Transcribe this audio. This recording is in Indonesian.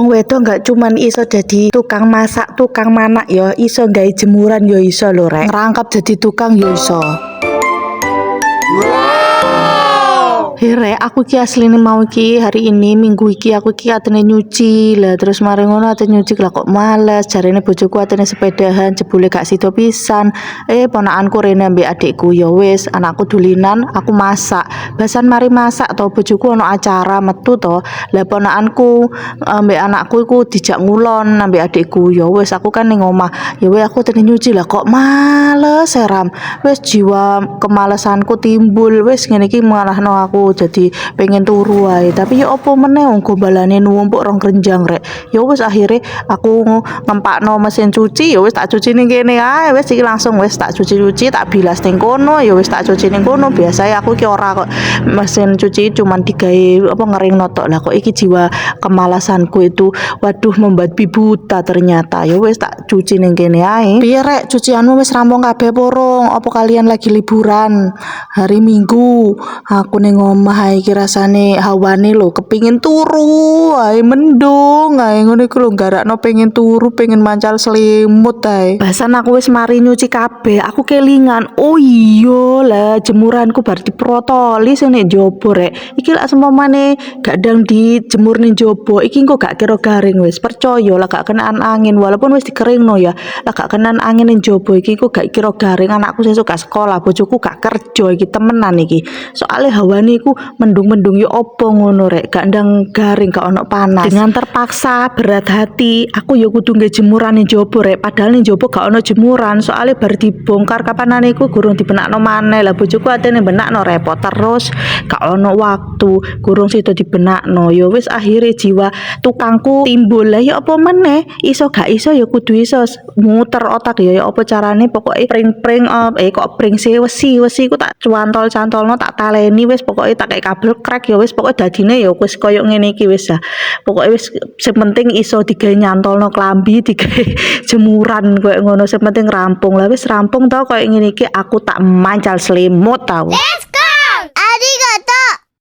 wong wedok nggak cuman iso jadi tukang masak, tukang manak ya, iso gawe jemuran ya iso lho rek. Ngerangkap jadi tukang ya iso. Here aku ki asline mau ki hari ini minggu iki aku ki atene nyuci lah, terus mari ngono atene nyuci lah kok males, jarene bojoku atene sepedahan jebule gak sida pisan. Ponakanku rene ambek adikku ya wis anakku dulinan aku masak, basan mari masak to bojoku ono acara metu to, lah ponakanku ambek anakku iku dijak ngulon ambek adikku ya wis aku kan ning omah ya wis aku atene nyuci lah kok males seram, wis jiwa kemalesanku timbul, wis ngene iki malahno aku jadi pengen turu wae, tapi ya opo meneh wong gombalane numpuk rong krenjang rek. Ya wis akhirnya aku ngempakno mesin cuci, ya wis tak cuci ning kene ae, wis iki langsung wis tak cuci-cuci, tak bilas ning kono, ya wis tak cuci ning kono. Biasae aku ki ora kok mesin cuci cuman digawe apa ngeringno tok. Lah kok iki jiwa kemalasanku itu waduh membabi buta ternyata. Ya wis tak cuci ning kene ae. Piye rek cucianmu wis rampung kabeh porong? Apa kalian lagi liburan? Hari Minggu aku ning omah iki rasane hawane lho kepingin turu ae, mendung ae ngono iku lho, garakno pengen turu, pengen mancal selimut ae. Bahasan aku wis mari nyuci kabeh, aku kelingan, oh iya lah jemuranku bar diprotoli sing nek njaba rek. Iki lak sempamane gak ndang dijemur ning njaba, iki engko gak kira garing wis. Percaya lah gak kenaan angin walaupun wis dikeringno ya. Lah gak kenaan angin ning njaba iki kok gak kira garing, anakku sesuk gak sekolah, bojoku gak kerja iki temenan iki. Soale hawane iku mendung-mendung ya opo ngono rek, gak ndang garing, gak ono panas. Dengan terpaksa berat hati aku ya kudu nggih jemuran ning njaba rek, padahal ning njaba gak ono jemuran soalnya bar dibongkar kapanane iku gurung dibenakno maneh. Lah bojoku atene benakno repot terus gak ono waktu, gurung sida dibenakno. Ya wis akhire jiwa tukangku timbul. Lah ya apa meneh, iso gak iso ya kudu iso muter otak ya apa carane, pokoke pring-pring kok pring wesi ku tak cuantol-cantolno, tak taleni wis pokoke tak kayak kabel krek ya wis pokoke dadine ya wis koyo ngene iki wis ya. Pokoke wis sing penting iso digawe nyantolno klambi, digawe jemuran koyo ngono, sing penting rampung. Lah wis rampung to koyo ngene iki aku tak mancal selimut tau.